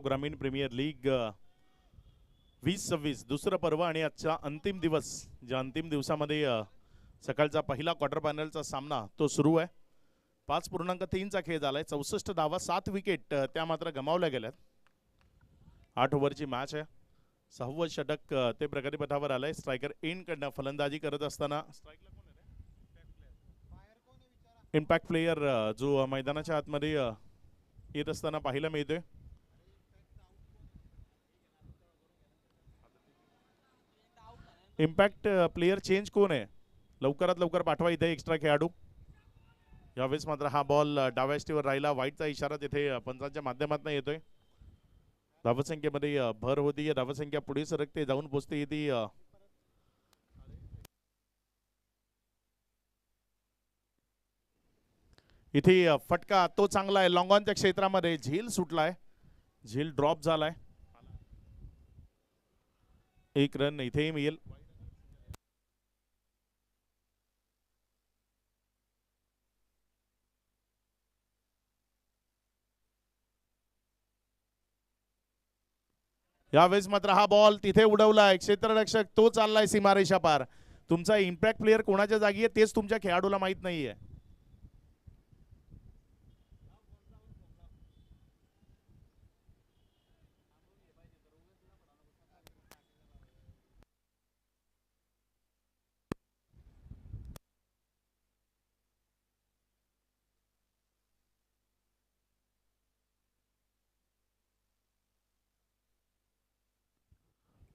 ग्रामीण premier league 20-26 दुसरं पर्व आणि आजचा अंतिम दिवस, ज्या अंतिम दिवसामध्ये सकाळचा पहिला क्वार्टर फायनलचा सामना तो सुरू आहे. 5.3चा खेळ झालाय. 64 धावा, 7 विकेट त्या मात्र गमावल्या गेल्यात. 8 ओव्हरची मॅच आहे. 6वं षटक ते प्रगतीपथावर आलंय. स्ट्रायकर इन कडनं फलंदाजी करत असताना इम्पॅक्ट प्लेयर जो मैदानाच्या आतमध्ये येत असताना पाहायला मिळतोय. इम्पॅक्ट प्लेयर चेंज कोण आहे? लवकरात लवकर पाठवा इथे एक्स्ट्रा खेळाडू. यावेळेस मात्र हा बॉल डाव्या स्टीवर राहिला. वाईटचा इशारा तिथे पंचांच्या माध्यमातून येतोय. धावसंख्येमध्ये भर होती. धावसंख्या पुढे सरकते, जाऊन पोचते ती इथे फटका तो चांगला आहे. लॉंग ऑनच्या क्षेत्रामध्ये झेल सुटलाय, झेल ड्रॉप झालाय. 1 रन इथेही मिळेल. यावेळेस मात्र हा बॉल तिथे उडवलाय. क्षेत्ररक्षक तो चाललाय सीमारेषा पार. तुमचा इम्पॅक्ट प्लेयर कोणाच्या जागी आहे तेच तुमच्या खेळाडूला माहित नाहीये.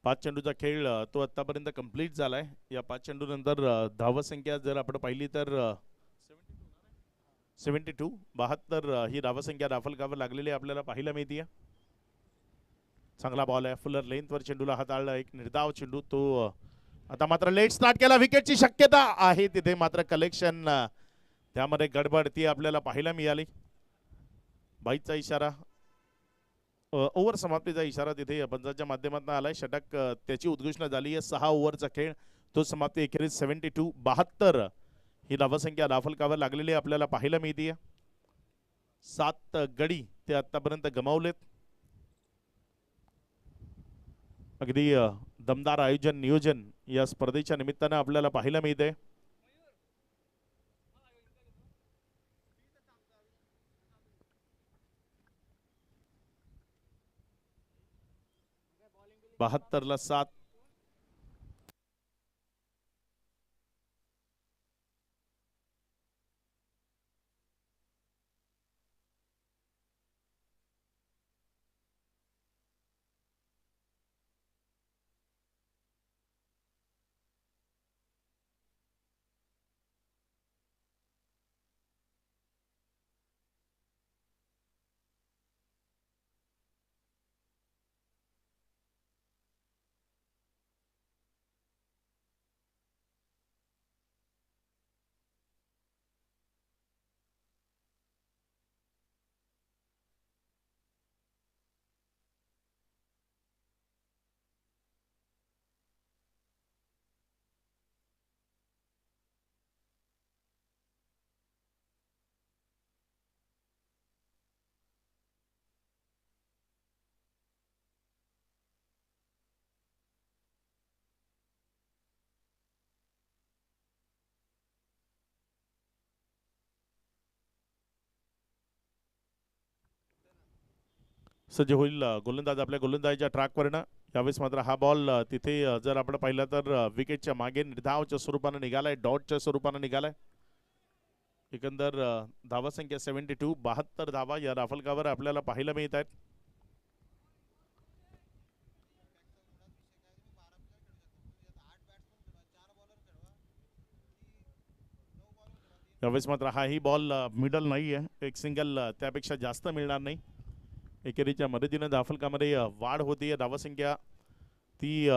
पाच चेंडूचा खेळ तो आतापर्यंत कंप्लीट झालाय. या 5 चेंडू नंतर धावसंख्या जर आपण पाहिली तर 72 ही धावसंख्या राफलकावर लागलेली आपल्याला पाहायला मिळते. चांगला बॉल आहे. फुलर लेंथवर चेंडूला हाताळला. एक निर्धाव चेंडू तो आता मात्र लेट स्टार्ट केला. विकेटची शक्यता आहे तिथे, मात्र कलेक्शन त्यामध्ये गडबड ती आपल्याला पाहायला मिळाली. बाईचा इशारा, ओव्हर समाप्तीचा इशारा तिथे पंचांच्या माध्यमातून आलाय. षटक त्याची उद्घोषणा झाली आहे. 6 ओव्हरचा खेळ तो समाप्ती. एखेरीज 72 ही धावसंख्या राफलकावर लागलेली आपल्याला पाहायला मिळते. 7 गडी ते आतापर्यंत गमावलेत. अगदी दमदार आयोजन नियोजन या स्पर्धेच्या निमित्तानं आपल्याला पाहायला मिळते. ला 7. सज्ज होईल गोलंदाज आपल्या गोलंदाजीच्या ट्रॅकवरनं. यावेळेस मात्र हा बॉल तिथे जर आपण पाहिलं तर विकेटच्या मागे निर्धावच्या स्वरूपानं निघालाय, डॉटच्या स्वरूपानं निघालाय. एकंदर धावसंख्या 72 धावा या राफलकावर आपल्याला पाहायला मिळत आहेत. यावेळेस मात्र हाही बॉल मिडल नाही आहे. एक सिंगल त्यापेक्षा जास्त मिळणार नाही. एकेरीच्या मदतीनं धाफलकामध्ये वाढ होती. धावसंख्या ती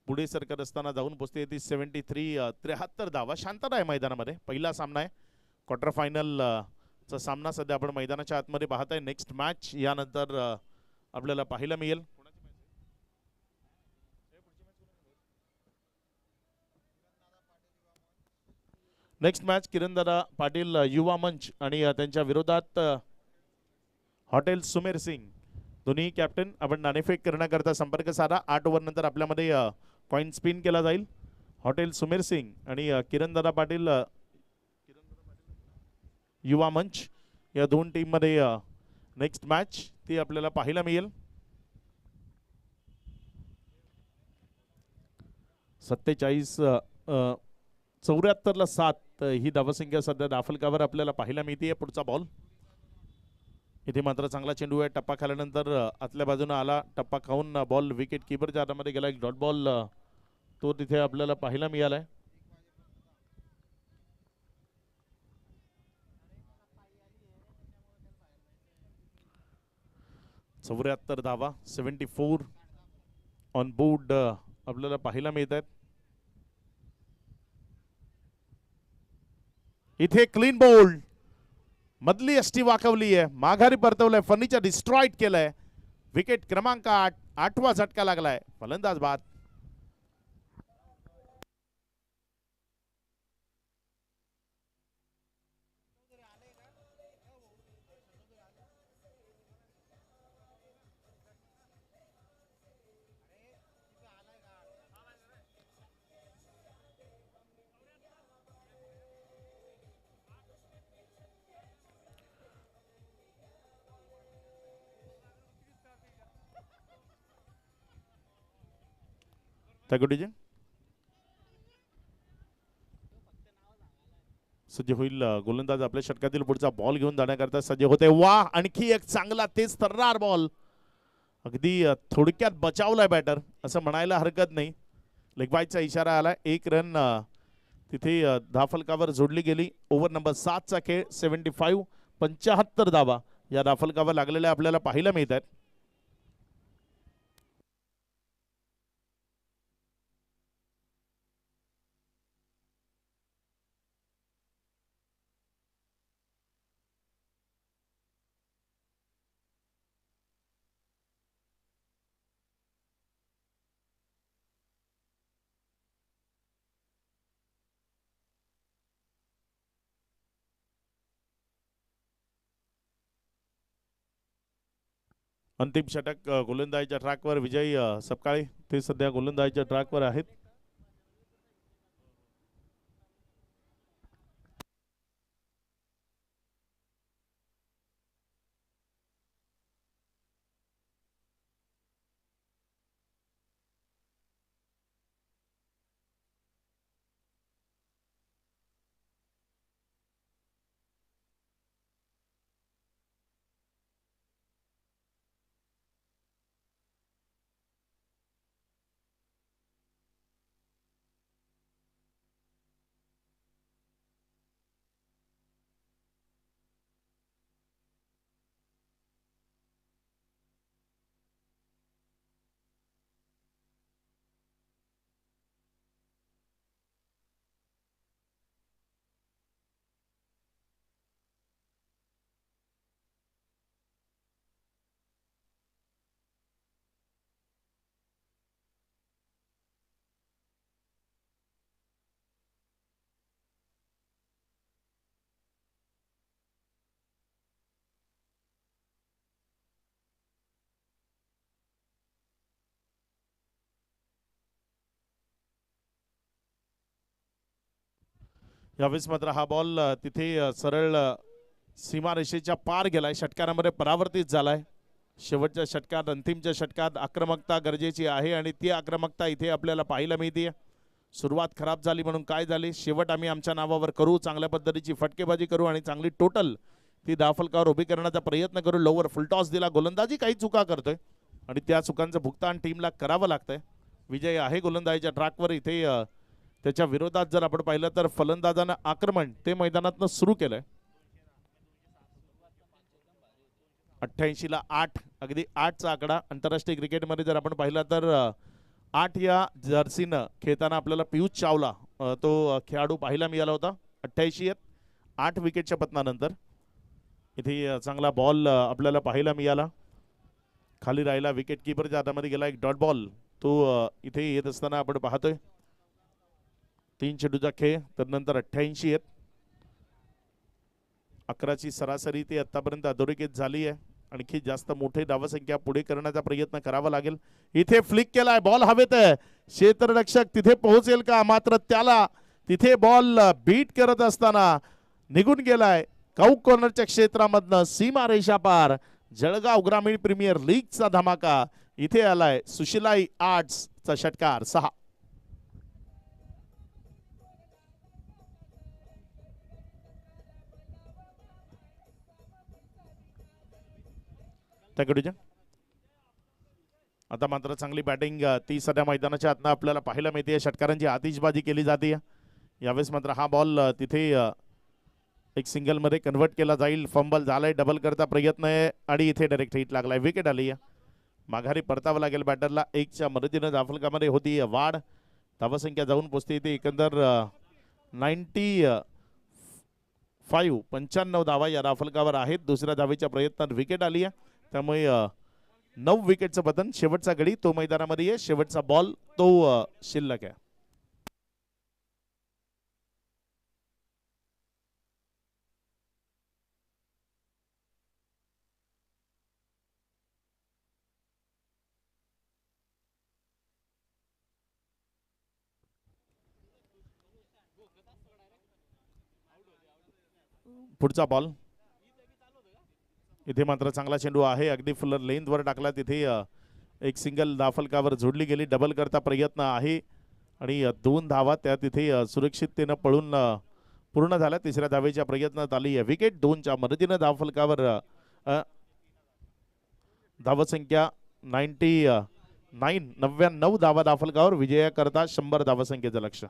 पुढे सरकत असताना जाऊन पोचते ती 73 धावा. शांतता आहे मैदानामध्ये. पहिला सामना आहे क्वार्टर फायनल चा सामना सध्या आपण मैदानाच्या आतमध्ये पाहत आहे. नेक्स्ट मॅच यानंतर आपल्याला पाहायला मिळेल. नेक्स्ट मॅच किरणदादा पाटील युवा मंच आणि त्यांच्या विरोधात हॉटेल सुमेर सिंग दोन्ही कॅप्टन आपण नाणेफेक करण्याकरता संपर्क साधा. 8 ओव्हर नंतर आपल्यामध्ये कॉइन स्पिन केला जाईल. हॉटेल सुमेर सिंग आणि किरण दादा पाटील युवा मंच या दोन टीम मध्ये नेक्स्ट मॅच ती आपल्याला पाहायला मिळेल. 74 ही धावसंख्या सध्या धाफलकावर आपल्याला पाहायला मिळते. पुढचा बॉल इथे मात्र चांगला चेंडू आहे. टप्पा खाल्यानंतर आतल्या बाजूने आला. टप्पा खाऊन बॉल विकेट किपरच्या हातामध्ये गेला. एक डॉट बॉल तो तिथे आपल्याला पाहायला मिळालाय. चौऱ्याहत्तर धावा 74 ऑन बोर्ड आपल्याला पाहायला मिळत आहेत. इथे क्लीन बोल्ड मधली एसटी वाकवली आहे. माघारी परतवलंय. फर्निचर डिस्ट्रॉइड केलंय. विकेट क्रमांक 8 8वा झटका लागलाय. फलंदाज बाद. तगडीजी सज्ज होईल. गोलंदाज आपल्या षटकातील पुढचा बॉल घेऊन जाण्याकरता सज्ज होते. वाह, आणखी एक चांगला तेज तर्रार बॉल. अगदी थोडक्यात बचावलाय बॅटर असं म्हणायला हरकत नाही. लेगबायचा इशारा आला. एक रन तिथे धाफलकावर जोडली गेली. ओव्हर नंबर 7चा खेळ. 75 धावा या धाफलकावर लागलेल्या आपल्याला पाहायला मिळत आहेत. अंतिम षटक गोलंदाजीच्या ट्रॅकवर. विजय सपकाळे ते सध्या गोलंदाजीच्या ट्रॅकवर आहेत. यावेळेस मात्र हा बॉल तिथे सरळ सीमारेषेच्या पार गेलाय. षटकारामध्ये परावर्तित झालाय. शेवटच्या षटकात अंतिमच्या षटकात आक्रमकता गरजेची आहे आणि ती आक्रमकता इथे आपल्याला पाहायला मिळते. सुरुवात खराब झाली म्हणून काय झाली, शेवट आम्ही आमच्या नावावर करू. चांगल्या पद्धतीची फटकेबाजी करू आणि चांगली टोटल ती धावफलकावर उभी करण्याचा प्रयत्न करू. लोवर फुलटॉस दिला. गोलंदाजी काही चुका करतोय आणि त्या चुकांचं भुगतान टीमला करावं लागतंय. विजय आहे गोलंदाजीच्या ट्रॅकवर. इथे त्याच्या विरोधात जर आपण पाहिलं तर फलंदाजानं आक्रमण ते मैदानातनं सुरू केलंय. 88 ला 8 अगदी 8चा आकडा. आंतरराष्ट्रीय क्रिकेटमध्ये जर आपण पाहिला तर 8 या जर्सीनं खेळताना आपल्याला पियुष चावला तो खेळाडू पाहायला मिळाला होता. 88 8 विकेटच्या पतनानंतर इथे चांगला बॉल आपल्याला पाहायला मिळाला. खाली राहिला. विकेट किपरच्या हातामध्ये गेला. एक डॉट बॉल तो इथे येत असताना आपण पाहतोय. 3 चेंडूचा खेळ. तर नंतर 88 11ची सरासरी ती आतापर्यंत अधोरेखित झाली आहे. आणखी जास्त मोठे धावसंख्या पुढे करण्याचा प्रयत्न करावा लागेल. इथे फ्लिक केलाय, बॉल हवेत आहे, क्षेत्ररक्षक तिथे पोहोचेल का, मात्र त्याला तिथे बॉल बीट करत असताना निघून गेलाय काऊक कॉर्नरच्या क्षेत्रामधनं सीमा रेषा पार. जळगाव ग्रामीण प्रीमियर लीगचा धमाका इथे आलाय. सुशिलाई आर्ट्सचा षटकार 6. आता मात्र चांगली बॅटिंग ती सध्या मैदानाच्या आतनं आपल्याला पाहायला मिळते. षटकारांची आतिषबाजी केली जाते. यावेळेस मात्र हा बॉल तिथे एक सिंगल मध्ये कन्वर्ट केला जाईल. फंबल झालाय, डबल करता प्रयत्न आहे आणि इथे डायरेक्ट हिट लागलाय. विकेट आली. माघारी परतावं लागेल बॅटरला. 1च्या मदतीनं धावफलकामध्ये होती वाढ. धावसंख्या जाऊन पोहोचते इथे एकंदर 95 धावा या धावफलकावर आहेत. दुसऱ्या धावेच्या प्रयत्नात विकेट आली आहे. त्यामुळे 9 विकेटचं पतन. शेवटचा गडी तो मैदानामध्ये आहे. शेवटचा बॉल तो शिल्लक आहे. पुढचा बॉल इथे मात्र चांगला चेंडू आहे. अगदी फुलर लेंथवर टाकला. तिथे एक सिंगल धावफलकावर जोडली गेली. डबल करता प्रयत्न आहे आणि 2 धावा त्या तिथे सुरक्षिततेनं पळून पूर्ण झाल्या. तिसऱ्या धावेच्या प्रयत्नात आली आहे विकेट. 2च्या मदतीनं धावफलकावर धावसंख्या 99 धावा धावफलकावर. विजयाकरता 100 धावसंख्येचं लक्ष.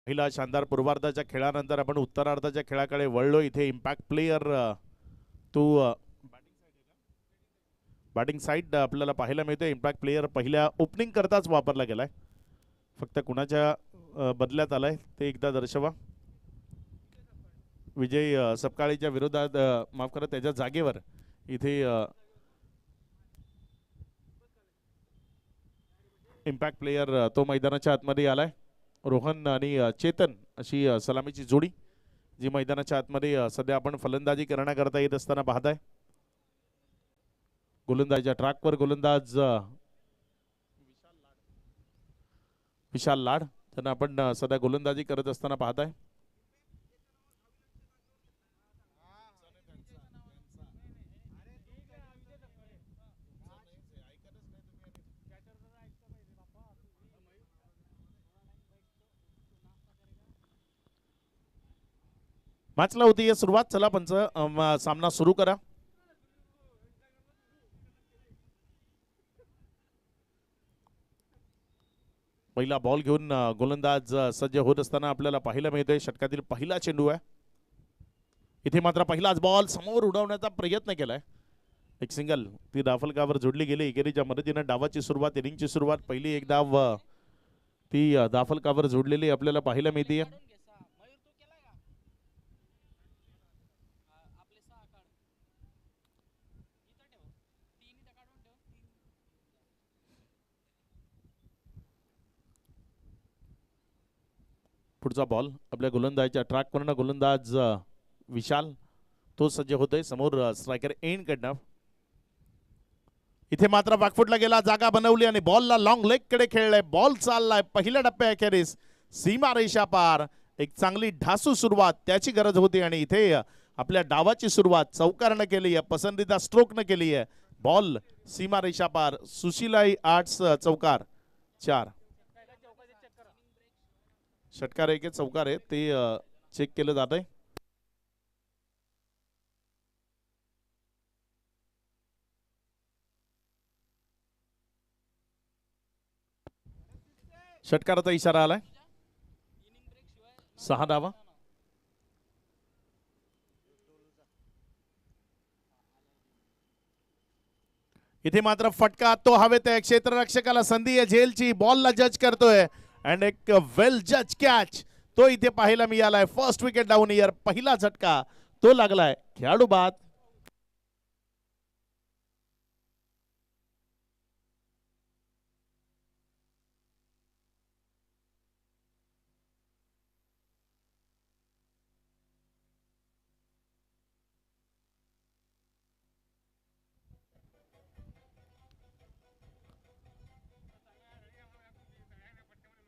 पहिला शानदार पूर्वार्धाच्या खेळानंतर आपण उत्तरार्धाच्या खेळाकडे वळलो. इथे इम्पॅक्ट प्लेयर तो बॅटिंग साईड आपल्याला पाहायला मिळते. इम्पॅक्ट प्लेयर पहिल्या ओपनिंग करताच वापरला गेलाय. फक्त कुणाच्या बदल्यात आलाय ते एकदा दर्शवा. विजय सपकाळीच्या विरोधात माफ करा त्याच्या जागेवर इथे इम्पॅक्ट प्लेयर तो मैदानाच्या आतमध्ये आलाय. रोहन आणि चेतन अशी सलामीची जोडी जी मैदानाच्या आतमध्ये सध्या आपण फलंदाजी करण्याकरता येत असताना पाहताय. गोलंदाजीच्या ट्रॅकवर गोलंदाज विशाल लाड त्यांना आपण सध्या गोलंदाजी करत असताना पाहताय. मॅचला होती आहे सुरुवात. चला पंच सामना सुरू करा. पहिला बॉल घेऊन गोलंदाज सज्ज होत असताना आपल्याला पाहायला मिळतोय. षटकातील पहिला चेंडू आहे. इथे मात्र पहिलाच बॉल समोर उडवण्याचा प्रयत्न केलाय. एक सिंगल ती धाफलकावर जोडली गेली. एकेरीच्या मदतीने डावाची सुरुवात, इनिंगची सुरुवात. पहिली एक धाव ती धाफलकावर जोडलेली आपल्याला पाहायला मिळते. पुढचा बॉल आपल्या गोलंदाजीच्या ट्रॅकवरनं गोलंदाज विशाल तो सज्ज होतोय. समोर स्ट्रायकर एंड कडनं. इथे मात्र बॅकफुटला गेला, जागा बनवली आणि बॉलला लॉंग लेग कडे खेळलाय. बॉल चाललाय पहिल्या टप्प्याखेरीस सीमा रेषा पार. एक चांगली ढासू सुरुवात त्याची गरज होती आणि इथे आपल्या डावाची सुरुवात चौकारनं केली आहे, पसंतीदा स्ट्रोकनं केली आहे. बॉल सीमा रेषा पार. सुशीलाई आर्ट्स चौकार 4. षटकार आहे की चौकार आहे ते चेक केलं जात आहे. षटकाराचा इशारा आलाय. 6 धावा. इथे मात्र फटका तो हवेत आहे. क्षेत्ररक्षकाला संधी आहे झेलची. बॉलला जज करतोय अँड एक वेल जज कॅच तो इथे पाहायला मिळालाय. First wicket down year. पहिला झटका तो लागलाय. खेळाडू बाद.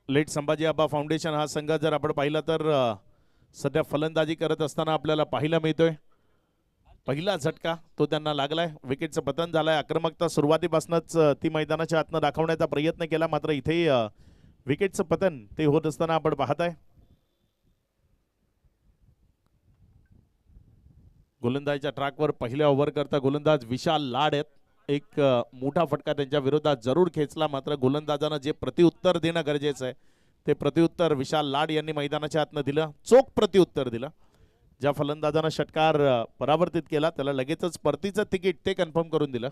लेट संभाजी आबा फाउंडेशन हा संघ जर आपण पाहिला तर सध्या फलंदाजी करत असताना आपल्याला पाहायला मिळतोय. पहिला झटका तो त्यांना लागलाय. विकेटचं पतन झालंय. आक्रमकता सुरुवातीपासूनच ती मैदानाच्या आतनं दाखवण्याचा प्रयत्न केला, मात्र इथे विकेटचं पतन ते होत असताना आपण पाहताय. गोलंदाजीच्या ट्रॅकवर पहिल्या ओव्हर करता गोलंदाज विशाल लाड आहेत. एक मोठा फटका त्यांच्या विरोधात जरूर खेचला, मात्र गोलंदाजानं जे प्रत्युत्तर देणं गरजेचं आहे ते प्रत्युत्तर विशाल लाड यांनी मैदानाच्या आतनं दिलं. चोख प्रत्युत्तर दिलं. ज्या फलंदाजानं षटकार परावर्तित केला त्याला लगेचच परतीचं तिकीट ते कन्फर्म करून दिलं.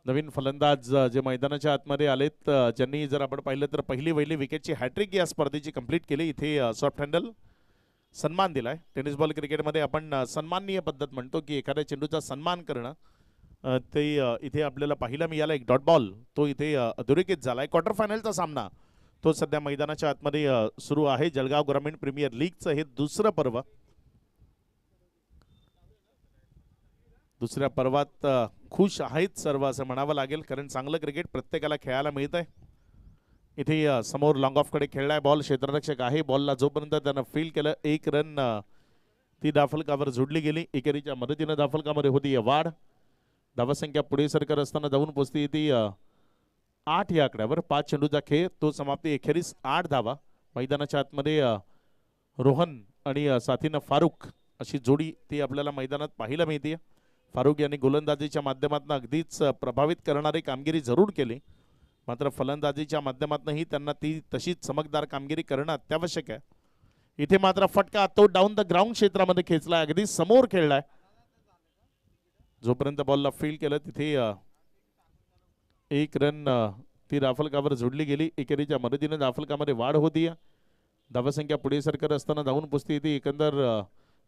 नवीन फलंदाज जे मैदानाच्या आतमध्ये आलेत ज्यांनी जर आपण पाहिलं तर पहिली विकेटची हॅट्रिक या स्पर्धेची कंप्लीट केली. इथे सॉफ्ट हँडल सन्मान दिलाय. टेनिस बॉल क्रिकेटमध्ये आपण सन्माननीय पद्धत म्हणतो की एखाद्या चेंडूचा सन्मान करणं, ते इथे आपल्याला पाहायला मिळाला. एक डॉट बॉल तो इथे अधोरेखित झालाय. क्वार्टर फायनलचा सामना तो सध्या मैदानाच्या आतमध्ये सुरू आहे. जळगाव ग्रामीण प्रीमियर लीगचं हे दुसरं पर्व. दुसऱ्या पर्वात खुश आहेत सर्व असं म्हणावं लागेल, कारण चांगलं क्रिकेट प्रत्येकाला खेळायला मिळत आहे. इथे समोर लॉंग ऑफ कडे खेळलाय बॉल. क्षेत्ररक्षक आहे. बॉलला जोपर्यंत त्यानं फील केलं 1 रन ती धाफलकावर जोडली गेली. एकेरीच्या मदतीनं धाफलकामध्ये होती वाढ. धावसंख्या पुढे सरकत असताना जाऊन पोहोचती ती 8 या आकड्यावर. 5 चेंडूचा खेळ तो समाप्ती. अखेरीस 8 धावा. मैदानाच्या आतमध्ये रोहन आणि साथीनं फारुख अशी जोडी ती आपल्याला मैदानात पाहायला मिळते. फारुक यांनी गोलंदाजीच्या माध्यमातून अगदीच प्रभावित करणारी कामगिरी जरूर केली, मात्र फलंदाजीच्या माध्यमातूनही त्यांना ती तशीच चमकदार कामगिरी करणं अत्यावश्यक आहे. इथे मात्र फटका तो डाऊन द ग्राउंड क्षेत्रामध्ये खेचलाय, अगदी समोर खेळलाय. जोपर्यंत बॉलला फील्ड केलं तिथे एक रन ती राफलकावर जोडली गेली. एकेरीच्या मदतीने राफलकामध्ये वाढ होती. धावसंख्या पुढे सरकत असताना धावून पुसती येते एकंदर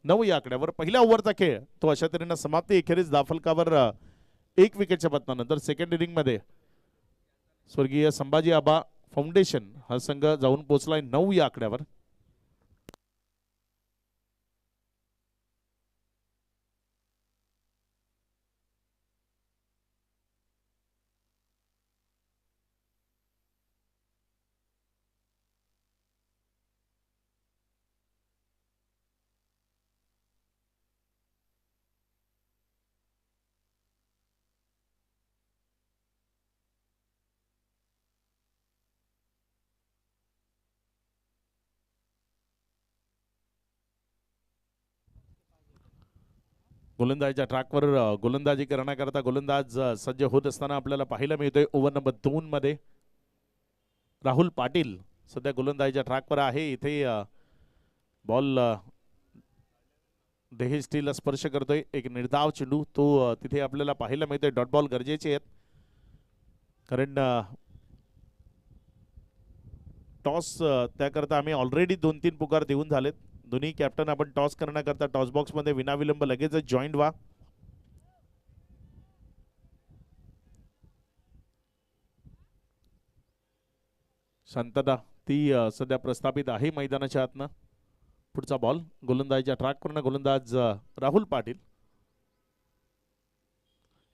9 या आकड्यावर. पहिल्या ओव्हरचा खेळ तो अशा तऱ्हेने समाप्ती. एखेरीस धाफलकावर 1 विकेटच्या पतनानंतर सेकंड इनिंग मध्ये स्वर्गीय संभाजी आबा फाउंडेशन हा संघ जाऊन पोहोचलाय 9 या आकड्यावर. गोलंदाजीच्या ट्रॅकवर गोलंदाजी करण्याकरता गोलंदाज सज्ज होत असताना आपल्याला पाहायला मिळतोय ओव्हर नंबर 2 मध्ये राहुल पाटील सध्या गोलंदाजीच्या ट्रॅकवर आहे. इथे बॉल देही स्टीलला स्पर्श करतोय. एक निर्धाव चेंडू तो तिथे आपल्याला पाहायला मिळतोय. डॉट बॉल गरजेचे आहेत कारण टॉस त्याकरता आम्ही ऑलरेडी 2-3 पुकार देऊन झालेत. दोन्ही कॅप्टन आपण टॉस करण्याकरता टॉस बॉक्स मध्ये विनाविलंब लगेच जॉईंट व्हा. शांतता ती सध्या प्रस्थापित आहे मैदानाच्या आतनं. पुढचा बॉल गोलंदाजीच्या ट्रॅकवरनं गोलंदाज राहुल पाटील.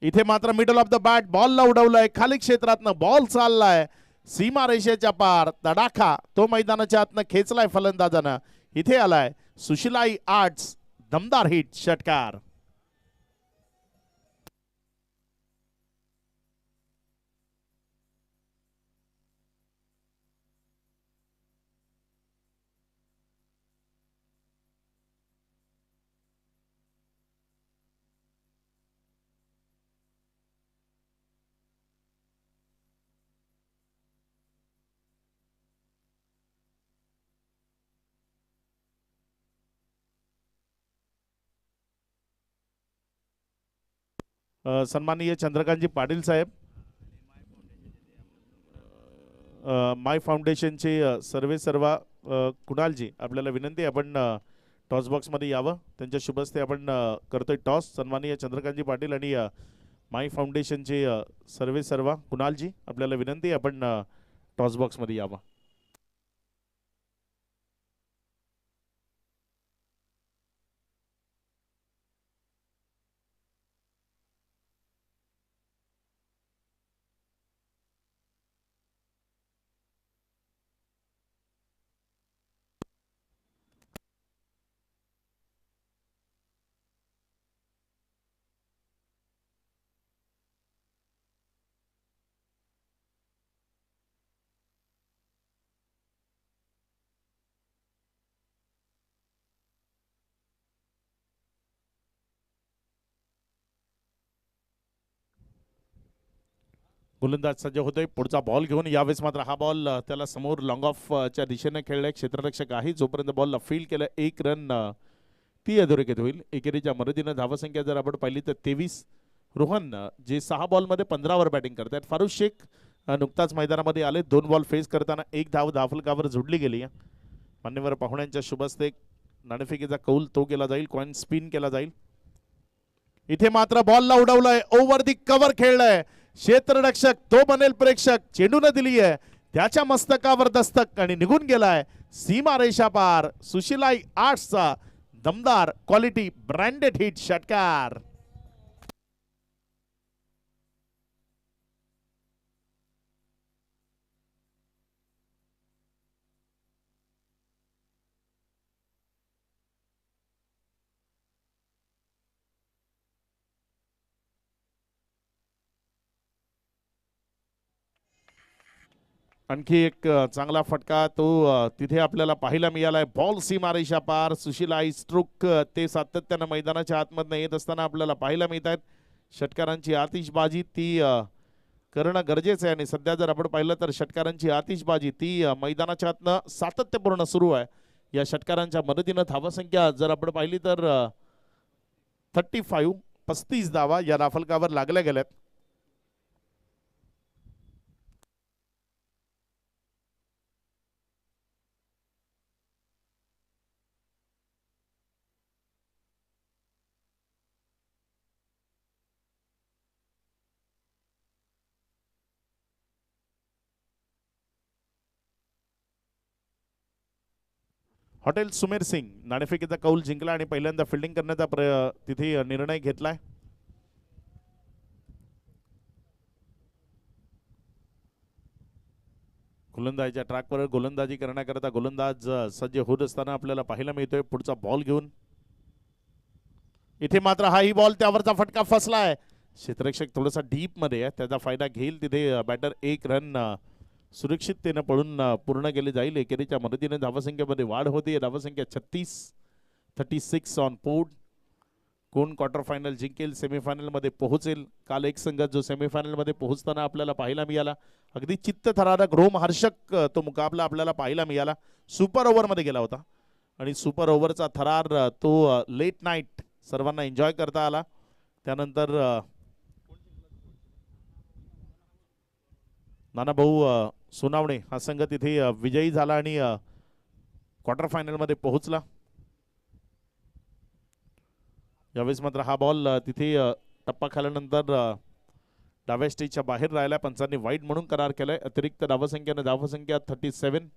इथे मात्र मिडल ऑफ द बॅट बॉलला उडवलंय. खाली क्षेत्रातनं बॉल चाललाय सीमा रेषेच्या पार. तडाखा तो मैदानाच्या आतनं खेचलाय फलंदाजानं. इथे आलाय सुशिलाई आर्ट्स. दमदार हिट षटकार. सन्माननीय चंद्रकांतजी पाटील साहेब, माय फाउंडेशनचे सर्वे सर्वा कुणालजी आपल्याला विनंती आपण टॉस बॉक्समध्ये यावं. त्यांच्या शुभस्ते आपण करतोय टॉस. सन्माननीय चंद्रकांतजी पाटील आणि माय फाउंडेशनचे सर्वे सर्वा कुणालजी आपल्याला विनंती आपण टॉस बॉक्समध्ये यावं. गोलंदाज सज्ज होतोय. पुढचा बॉल घेऊन यावेळेस मात्र हा बॉल त्याला समोर लॉंग ऑफ च्या दिशेने खेळलाय. क्षेत्ररक्षक आहे. जोपर्यंत बॉलला फील्ड केलं 1 रन ती अधोरेखित होईल. एकेरीच्या मदतीनं धावसंख्या जर आपण पाहिली तर 23. रोहन जे 6 बॉलमध्ये 15वर बॅटिंग करतात. फारुख शेख नुकताच मैदानामध्ये आले. 2 बॉल फेस करताना 1 धाव धावफलकावर जोडली गेली. मान्यवर पाहुण्यांच्या शुभस्ते नाणेफेकीचा कौल तो केला जाईल. कॉइन स्पिन केला जाईल. इथे मात्र बॉलला उडवलंय. ओव्हर दी कव्हर खेळलंय. क्षेत्ररक्षक तो बनेल प्रेक्षक. चेंडून दिली आहे त्याच्या मस्तकावर दस्तक आणि निघून गेलाय सीमा रेषा पार. सुशिलाई आर्ट्सचा दमदार क्वालिटी ब्रँडेड हिट षटकार. आणखी एक चांगला फटका तो तिथे आपल्याला पाहायला मिळालाय. बॉल सीमारेषा पार. सुशील स्ट्रोक ते सातत्यानं मैदानाच्या आतमधनं येत असताना आपल्याला पाहायला मिळत आहेत. षटकारांची आतिषबाजी ती करणं गरजेचं आहे आणि सध्या जर आपण पाहिलं तर षटकारांची आतिषबाजी ती मैदानाच्या आतनं सातत्यपूर्ण सुरू आहे. या षटकारांच्या मदतीनं धावसंख्या जर आपण पाहिली तर 35 धावा या राफलकावर लागल्या गेल्यात. हॉटेल सुमेर सिंग नाणेफेकीचा कौल जिंकला आणि पहिल्यांदा फिल्डिंग करण्याचा तिथे निर्णय घेतलाय. गोलंदाजीच्या ट्रॅकवर गोलंदाजी करण्याकरता गोलंदाज सज्ज होत असताना आपल्याला पाहायला मिळतोय. पुढचा बॉल घेऊन इथे मात्र हाही बॉल त्यावरचा फटका फसलाय. क्षेत्ररक्षक थोडासा डीप मध्ये आहे, त्याचा फायदा घेईल. तिथे बॅटर एक रन सुरक्षिततेने पळून पूर्ण केले जाईल. एकेरीच्या मदतीने धावसंख्येमध्ये वाढ होते. धावसंख्या 36 ऑन बोर्ड. कोण क्वार्टर फायनल जिंकेल, सेमीफायनल मध्ये पोहोचेल. काल एक संघ जो सेमीफायनल मध्ये पोहोचताना आपल्याला पाहायला मिळाला. अगदी चित्तथरारक रोमहर्षक तो मुकाबला आपल्याला पाहायला मिळाला. सुपर ओव्हर मध्ये गेला होता आणि सुपर ओव्हरचा थरार तो लेट नाईट सर्वांना एन्जॉय करता आला. त्यानंतर नानाभाऊ सोनावणे हा संघ तिथे विजयी झाला आणि क्वार्टर फायनल मध्ये पोहोचला. यावेळेस मात्र हा बॉल तिथे टप्पा खाल्यानंतर डाव्या स्टेजच्या बाहेर राहिला. पंचांनी वाईड म्हणून करार केलाय. अतिरिक्त धावसंख्या 37.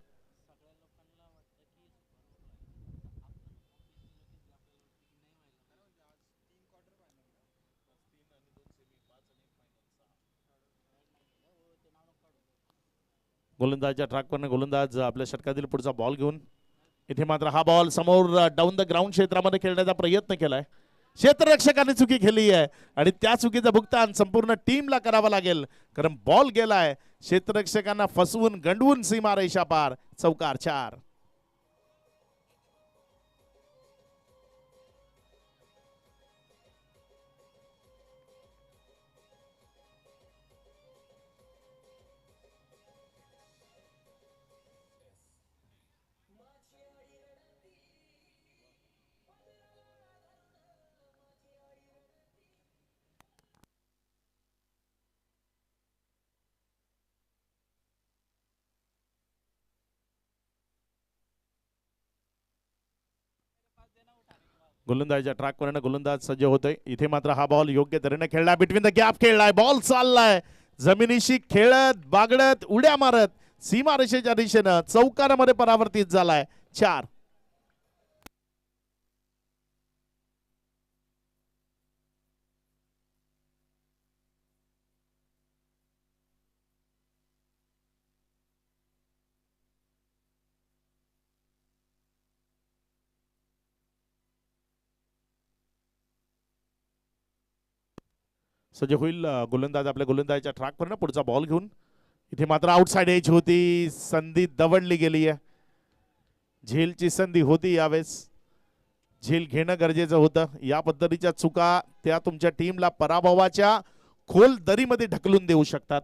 गोलंदाजच्या ट्रॅकवरने गोलंदाज आपल्या षटकातील पुढचा बॉल घेऊन इथे मात्र हा बॉल समोर डाऊन द ग्राउंड क्षेत्रामध्ये खेळण्याचा प्रयत्न केलाय. क्षेत्ररक्षकाने चुकी केली आहे आणि त्या चुकीचं भुगतान संपूर्ण टीमला करावं लागेल, कारण बॉल गेलाय. क्षेत्ररक्षकांना फसवून गंडवून सीमारेषा पार. चौकार 4. गोलंदाजीच्या ट्रॅकवरनं गोलंदाज सज्ज होतोय. इथे मात्र हा बॉल योग्य तऱ्हेने खेळलाय. बिटवीन द गॅप खेळलाय. बॉल चाललाय जमिनीशी खेळत बागडत उड्या मारत सीमारेषेच्या दिशेनं चौकारामध्ये परावर्तित झालाय. 4. सज्ज होईल गोलंदाज आपल्या गोलंदाजीच्या ट्रॅकवरनं पुढचा बॉल घेऊन. इथे मात्र आउटसाइड एज होती. संधी दवडली गेली आहे. झेलची संधी होती. यावेळेस झेल घेणं गरजेचं होतं. या पद्धतीच्या चुका त्या तुमच्या टीमला पराभवाच्या खोल दरीमध्ये ढकलून देऊ शकतात,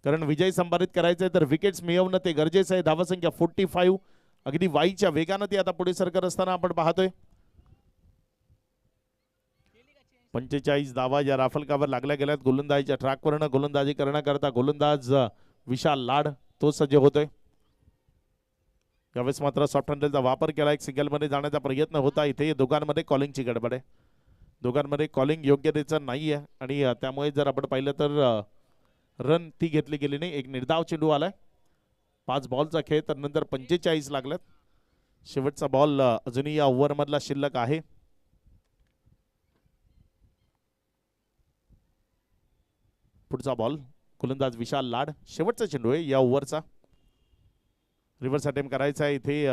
कारण विजय संपादित करायचंय तर विकेट्स मिळवणं ते गरजेचं आहे. धावसंख्या 45. अगदी वाईच्या वेगानं ती आता पुढे सरकत असताना आपण पाहतोय. 45 धावा या राफलकावर लागल्या गेल्यात. गोलंदाजीच्या ट्रॅकवरनं गोलंदाजी करण्याकरता गोलंदाज विशाल लाड तो सज्ज होतोय. यावेळेस मात्र सॉफ्ट हँडलचा वापर केला. एक सिंगलमध्ये जाण्याचा प्रयत्न होता. इथे दोघांमध्ये कॉलिंगची गडबड आहे. दोघांमध्ये कॉलिंग योग्यतेचं नाही आहे आणि त्यामुळे जर आपण पाहिलं तर रन ती घेतली गेली नाही. एक निर्धाव चेंडू आलाय. 5 बॉलचा खेळ तर नंतर 45 लागल्यात. शेवटचा बॉल अजूनही या ओव्हरमधला शिल्लक आहे. पुढचा बॉल गोलंदाज विशाल लाड. शेवटचा चेंडू आहे या ओव्हरचा. रिव्हर्स अटेम्प्ट करायचा आहे. इथे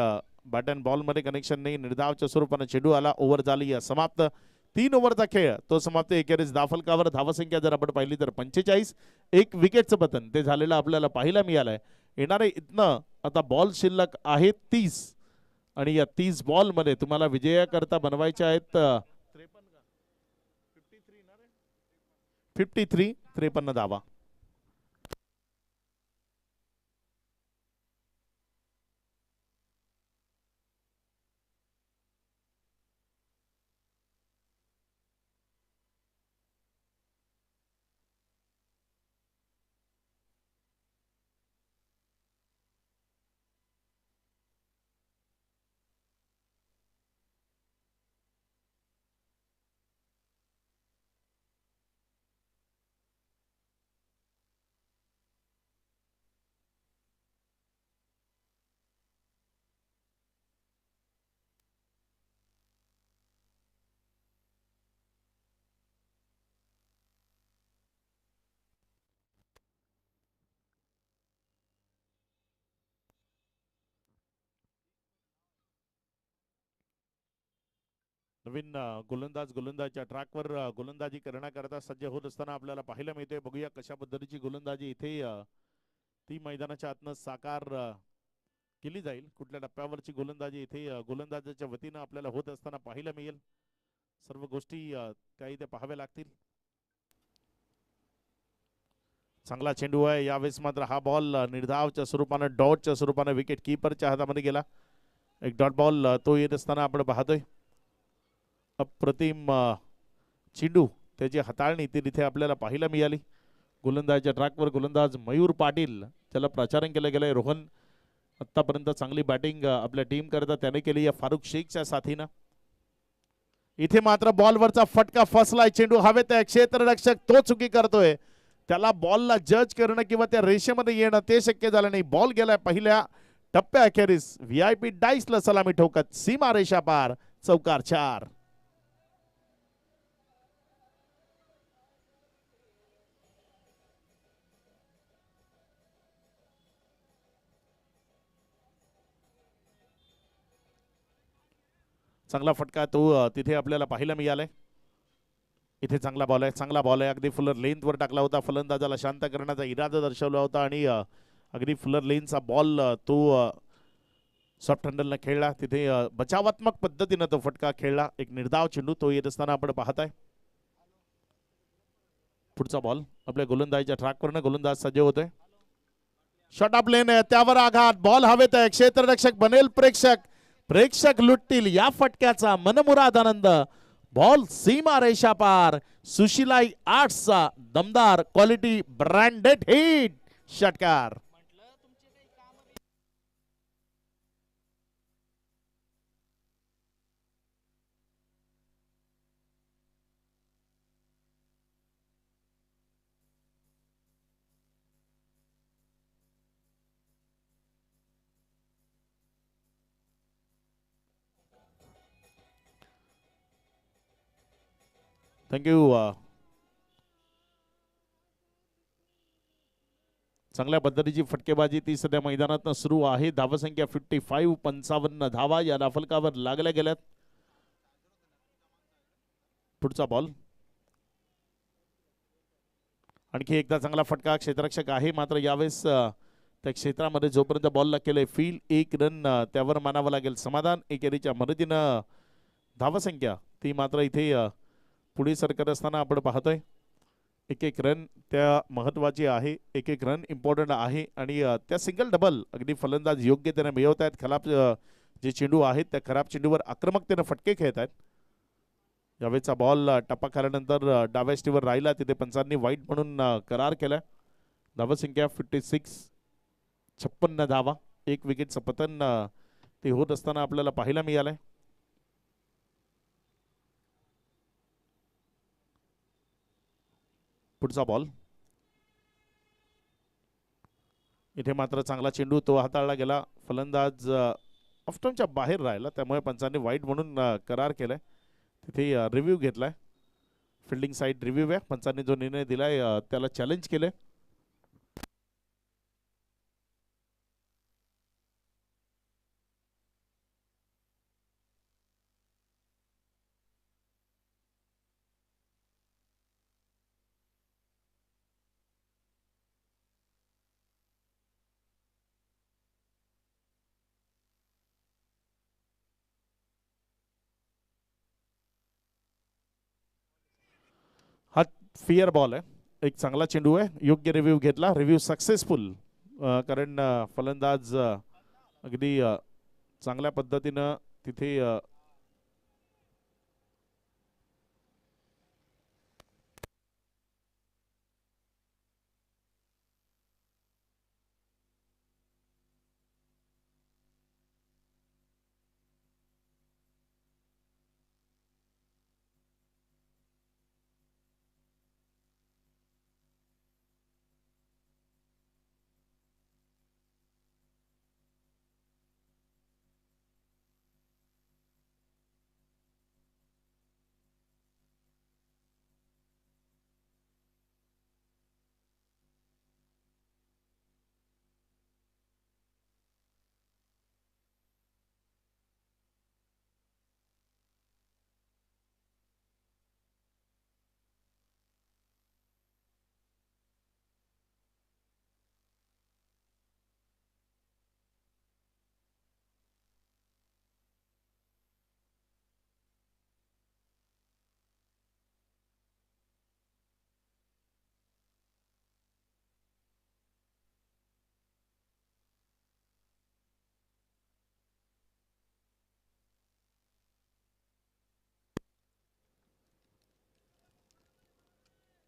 बॅट अँड बॉल मध्ये कनेक्शन नाही. निर्धावच्या स्वरूपाने चेंडू आला. ओव्हर झाली समाप्त. 3 ओव्हरचा खेळ तो समाप्त. एकेरीस धावफलकावर धावसंख्या जर आपण पाहिली तर 45. एक विकेटचं पतन ते झालेलं आपल्याला पाहायला मिळालंय. येणारे इथनं आता बॉल शिल्लक आहेत 30 आणि या 30 बॉल मध्ये तुम्हाला विजयाकरता बनवायचे आहेत 53 धावा. नवीन गोलंदाजच्या ट्रॅकवर गोलंदाजी करण्याकरता सज्ज होत असताना आपल्याला पाहायला मिळते. बघूया कशा पद्धतीची गोलंदाजी इथे ती मैदानाच्या आतनं साकार केली जाईल. कुठल्या टप्प्यावरची गोलंदाजी इथे गोलंदाजाच्या वतीनं आपल्याला होत असताना पाहायला मिळेल. सर्व गोष्टी त्या इथे पाहाव्या लागतील. चांगला चेंडू आहे यावेळेस मात्र हा बॉल निर्धावच्या स्वरूपानं डॉटच्या स्वरूपानं विकेट कीपरच्या हातामध्ये गेला. एक डॉट बॉल तो येत असताना आपण पाहतोय. अप्रतिम चेंडू त्याची हाताळणी ती तिथे आपल्याला पाहायला मिळाली. गोलंदाजच्या ट्रॅकवर गोलंदाज मयूर पाटील त्याला प्रचारण केलं गेलंय. रोहन आतापर्यंत चांगली बॅटिंग आपल्या टीम करता त्याने केली या फारुख शेखच्या साथीनं. इथे मात्र बॉलवरचा फटका फसलाय. चेंडू हवेत आहे. क्षेत्ररक्षक तो चुकी करतोय. त्याला बॉलला जज करणं किंवा त्या रेषेमध्ये येणं ते शक्य झालं नाही. बॉल गेलाय पहिल्या टप्प्या अखेरीस. VIP डाईसला सलामी ठोकत सीमा रेषा पार. चौकार 4. चांगला फटका तो तिथे आपल्याला पाहायला मिळालाय. इथे चांगला बॉल आहे. चांगला बॉल आहे. अगदी फुलर लेंथवर टाकला होता. फलंदाजाला शांत करण्याचा इरादा दर्शवला होता आणि अगदी फुलर लेनचा बॉल तो सॉफ्ट हँडलनं खेळला. तिथे बचावात्मक पद्धतीनं तो फटका खेळला. एक निर्धाव चेंडू तो येत असताना आपण पाहताय. पुढचा बॉल आपल्या गोलंदाजीच्या ट्रॅकवरनं गोलंदाज सज्ज होतोय. शॉट ऑफ लेन आहे. त्यावर आघात. बॉल हवेत आहे. क्षेत्ररक्षक बनेल प्रेक्षक. प्रेक्षक लुटतील या फटक्याचा मनमुराद आनंद. बॉल सीमा रेषा पार. सुशिलाई आर्ट्सचा दमदार क्वालिटी ब्रँडेड हिट. षटकार. थँक्यू. चांगल्या पद्धतीची फटकेबाजी ती सध्या मैदानात सुरू आहे. धावसंख्या 55. 55 धावा या धाफलकावर लागल्या गेल्यात. पुढचा बॉल आणखी एकदा चांगला फटका. क्षेत्ररक्षक आहे मात्र यावेळेस त्या क्षेत्रामध्ये जोपर्यंत बॉलला केलंय फील 1 रन त्यावर मानावं लागेल. समाधान एकेरीच्या मदतीनं धावसंख्या ती मात्र इथे पुढे सरकत असताना आपण पाहतोय. एक रन त्या महत्वाची आहे. एक रन इम्पॉर्टंट आहे आणि त्या सिंगल डबल अगदी फलंदाज योग्यतेने मिळवत आहेत. खराब जे चेंडू आहेत त्या खराब चेंडूवर आक्रमकतेने फटके खेळत आहेत. यावेळेचा बॉल टप्पा खाल्यानंतर डाव्या स्टीवर राहिला. तिथे पंचांनी वाईट म्हणून करार केला. धावसंख्या 56. 56 धावा. 1 विकेटचं पतन ते होत असताना आपल्याला पाहायला मिळालंय. पुढचा बॉल इथे मात्र चांगला चेंडू तो हाताळला गेला. फलंदाज ऑफस्टंपच्या बाहेर राहिला त्यामुळे पंचांनी वाईट म्हणून करार केलाय. तिथे रिव्ह्यू घेतलाय. फिल्डिंग साईड रिव्ह्यू आहे. पंचांनी जो निर्णय दिलाय त्याला चॅलेंज केलंय. फेअर बॉल आहे, एक चांगला चेंडू आहे, योग्य रिव्ह्यू घेतला, रिव्ह्यू सक्सेसफुल. कारण फलंदाज अगदी चांगल्या पद्धतीनं तिथे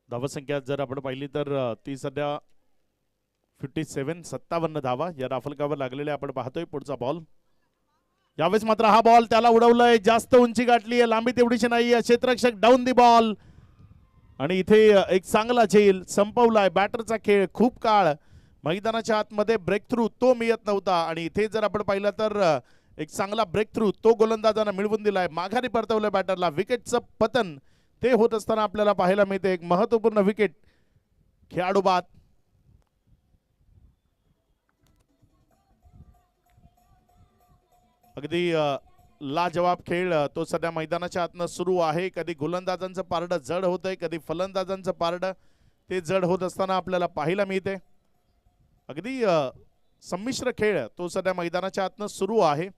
धावसंख्या जर आपण पाहिली तर ती सध्या 57 धावा या राफलकावर लागलेले आपण पाहतोय. पुढचा बॉल, यावेळेस मात्र हा बॉल त्याला उडवलंय, जास्त उंची गाठली आहे, लांबी तेवढीशी नाही, क्षेत्ररक्षक डाऊन दी बॉल. आणि इथे एक चांगला झेल संपवलाय बॅटरचा खेळ. खूप काळ मैदानाच्या आतमध्ये ब्रेक थ्रू तो मिळत नव्हता आणि इथे जर आपण पाहिलं तर एक चांगला ब्रेक थ्रू तो गोलंदाजांना मिळवून दिलाय, माघारी परतवलं बॅटरला. विकेटचं पतन ते होत असताना आपल्याला पाहायला मिळते. एक महत्वपूर्ण विकेट खेळाडू बाद. अगदी लाजवाब खेळ तो सध्या मैदानाच्या आतनं सुरू आहे. कधी गोलंदाजांचं पारडं जड होतंय, कधी फलंदाजांचं पारडं ते जड होत असताना आपल्याला पाहायला मिळते. अगदी संमिश्र खेळ तो सध्या मैदानाच्या आतनं सुरू आहे.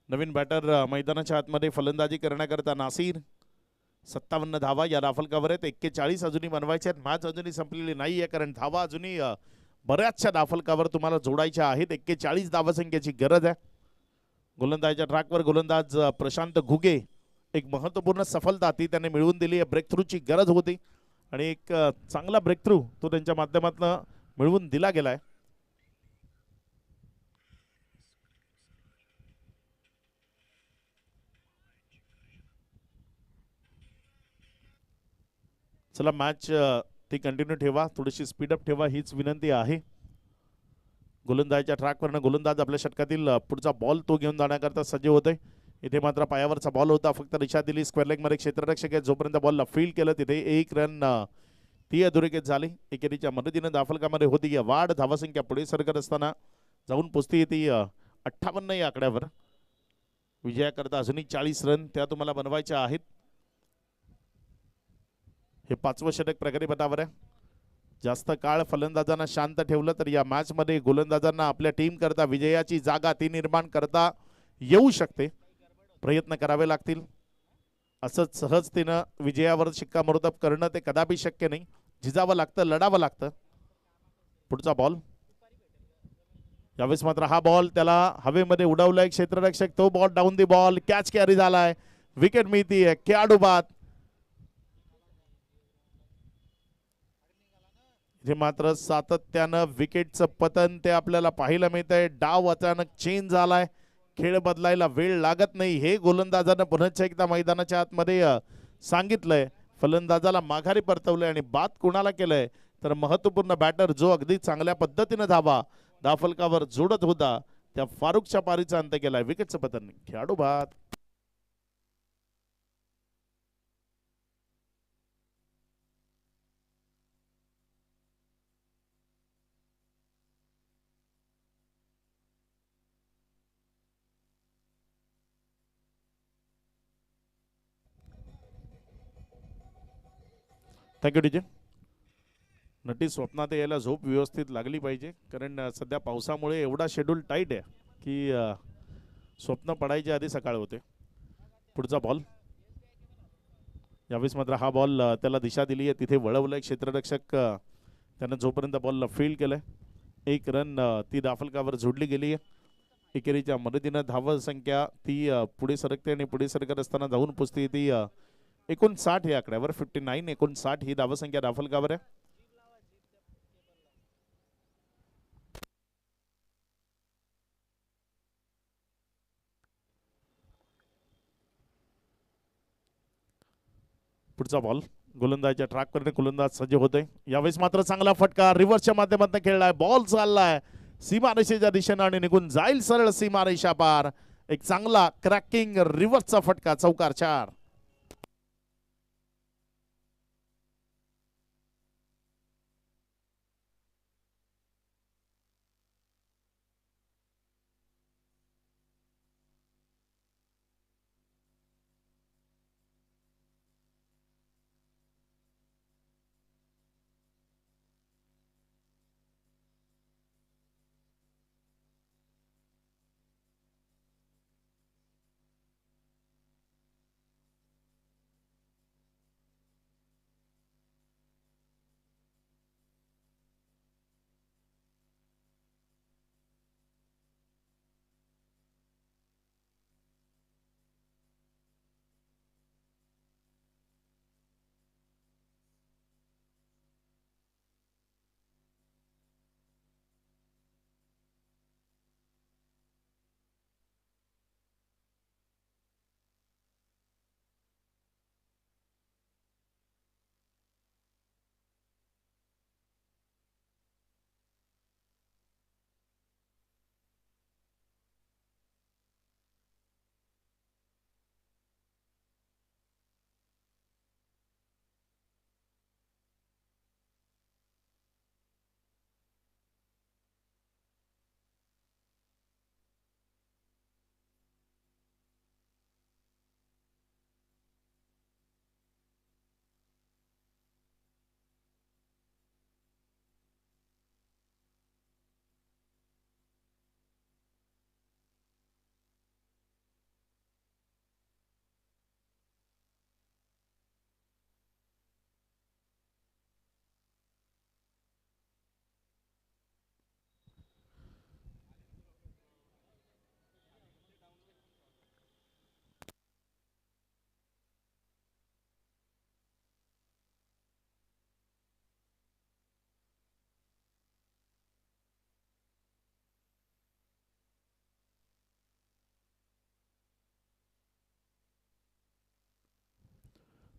नवीन बॅटर मैदानाच्या आतमध्ये फलंदाजी करण्याकरता नासिर. 57 धावा या राफलकावर आहेत. 41 अजूनही बनवायचे आहेत. मॅच अजूनही संपलेली नाही आहे, कारण धावा अजूनही बऱ्याचशा राफलकावर तुम्हाला जोडायच्या आहेत. 41 धावसंख्येची गरज आहे. गोलंदाजाच्या ट्रॅकवर गोलंदाज प्रशांत घुगे, एक महत्वपूर्ण सफलता ती त्याने मिळवून दिली आहे. ब्रेक थ्रूची गरज होती आणि एक चांगला ब्रेक थ्रू तो त्यांच्या माध्यमातून मिळवून दिला गेलाय. चला मॅच ती कंटिन्यू ठेवा, थोडीशी स्पीडअप ठेवा हीच विनंती आहे. गोलंदाजाच्या ट्रॅकवरनं गोलंदाज आपल्या षटकातील पुढचा बॉल तो घेऊन जाण्याकरता सज्ज होते. इथे मात्र पायावरचा बॉल होता, फक्त दिशा दिली. स्क्वेअर लेग मध्ये क्षेत्ररक्षक आहे, जोपर्यंत बॉलला फील्ड केलं तिथे 1 रन ती अधोरेखित झाली. एकेरीच्या मदतीनं दाफलकामध्ये होती या वाढ. धावसंख्या पुढे सरकत असताना जाऊन पोचती ती 58 या आकड्यावर. विजयाकरता अजूनही 40 रन त्या तुम्हाला बनवायच्या आहेत. हे 5वं षटक प्रगती पथावर आहे. जास्त काळ फलंदाजांना शांत ठेवलं तर या मॅच मध्ये गोलंदाजांना आपल्या टीम करता विजयाची जागा ती निर्माण करता येऊ शकते. प्रयत्न करावे लागतील. असंच सहजतेनं विजयावर शिक्कामोर्तब करणं ते कदापि शक्य नाही. झिजावं लागतं, लढावं लागतं. पुढचा बॉल, यावेळेस मात्र हा बॉल त्याला हवेमध्ये उडवलाय क्षेत्ररक्षक. तो ball down the ball, catch carry झालाय, विकेट मिळतीये. खेळाडू बाद. इथे मात्र सातत्यानं विकेटचं पतन ते आपल्याला पाहायला मिळतंय. डाव अचानक चेंज झालाय, खेळ बदलायला वेळ लागत नाही हे गोलंदाजानं पुन्हा एकदा मैदानाच्या आतमध्ये सांगितलंय. फलंदाजाला माघारी परतवलंय आणि बाद कोणाला केलंय तर महत्वपूर्ण बॅटर जो अगदी चांगल्या पद्धतीने धावा फलकावर जोडत होता त्या फारुखच्या पारीचा अंत केलाय. विकेटचं पतन, खेळाडू बाद. Thank you DJ. नटी स्वप्नात यायला झोप व्यवस्थित लागली पाहिजे, कारण सध्या पावसामुळे एवढा शेड्यूल टाईट आहे की स्वप्न पडायच्या आधी सकाळ होते. पुढचा बॉल, यावेळेस मात्र हा बॉल त्याला दिशा दिली आहे, तिथे वळवलंय क्षेत्ररक्षक, त्यानं जोपर्यंत बॉलला फील्ड केलंय. एक रन ती दाफलकावर जोडली गेली आहे. एकेरीच्या मदतीनं धावसंख्या ती पुढे सरकते आणि पुढे सरकत असताना जाऊन पोचते ती 59 या आकड्यावर. 59 59 ही धावसंख्या दाफलकावर आहे. पुढचा बॉल गोलंदाजच्या ट्रॅकवर गोलंदाज सज्ज होतोय. यावेळेस मात्र चांगला फटका रिव्हर्सच्या माध्यमातून खेळलाय. बॉल चाललाय सीमारेषेच्या दिशेनं आणि निघून जाईल सरळ सीमारेषा पार. एक चांगला क्रॅकिंग रिव्हर्सचा फटका, चौकार 4.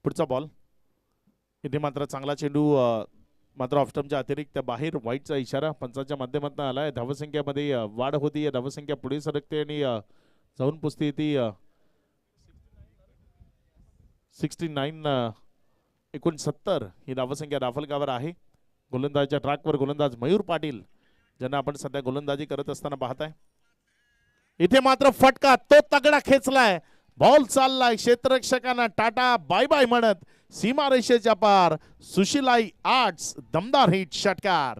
पुढचा बॉल, इथे मात्र चांगला चेंडू मात्र ऑफस्टम्पच्या अतिरिक्त बाहेर वाईटचा इशारा पंचांच्या माध्यमातून आलाय. धावसंख्येमध्ये वाढ होती, धावसंख्या पुढे सरकते आणि जाऊन पुसते ती 69 69 ही धावसंख्या दाफलकावर आहे. गोलंदाजच्या ट्रॅकवर गोलंदाज मयूर पाटील, ज्यांना आपण सध्या गोलंदाजी करत असताना पाहताय. इथे मात्र फटका तो तगडा खेचलाय. बॉल चाललाय, क्षेत्ररक्षकांना टाटा बाय बाय म्हणत सीमारेषेच्या पार. सुशीलाई आर्ट्स दमदार हिट, षटकार.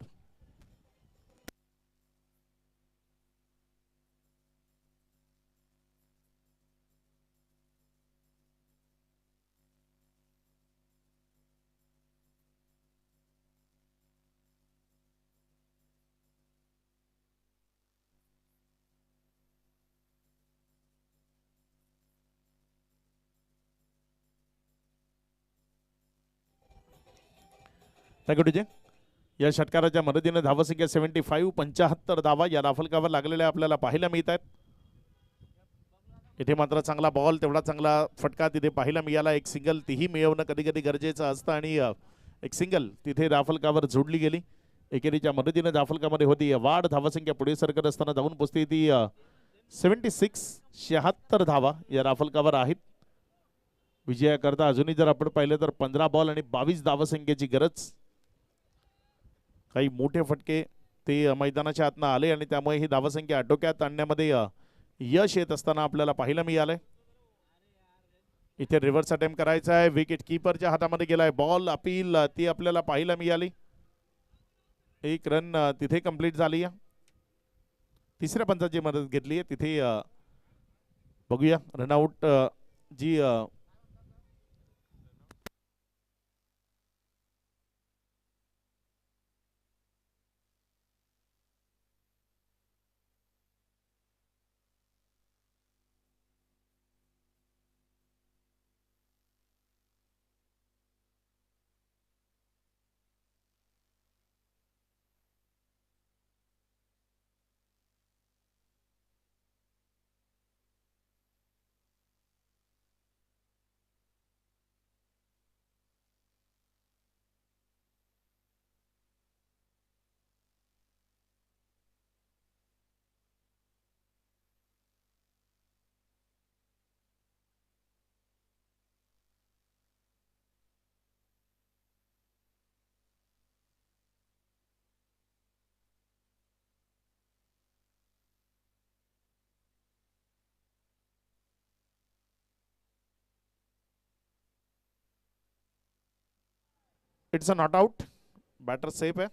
या षटकाराच्या मदतीने धावसंख्या 75 75 धावा या दाफलकावर लागलेल्या आपल्याला पाहायला मिळत आहेत. इथे मात्र चांगला बॉल, तेवढा चांगला फटका तिथे पाहायला मिळाला. एक सिंगल तीही मिळवणं कधी कधी गरजेचं असतं आणि एक सिंगल तिथे धाफलकावर जोडली गेली. एकेरीच्या मदतीने धाफलकामध्ये होती वाढ. धावसंख्या पुढे सरकत असताना धावून पोचते ती 76 धावा या राफलकावर आहेत. विजयाकरता अजूनही जर आपण पाहिलं तर 15 बॉल आणि 22 धावसंख्येची गरज. काही मोठे फटके ते मैदानाच्या आतनं आले आणि त्यामुळे ही धावसंख्या आटोक्यात आणण्यामध्ये यश येत असताना आपल्याला पाहायला मिळालंय. इथे रिव्हर्स अटेम्प्ट करायचा आहे. विकेट किपरच्या हातामध्ये गेलाय बॉल. अपील ती आपल्याला पाहायला मिळाली. एक रन तिथे कंप्लीट झाली. तिसऱ्या पंचाची मदत घेतली आहे तिथे. बघूया रनआउट जी it's a not out. Batter safe आहे.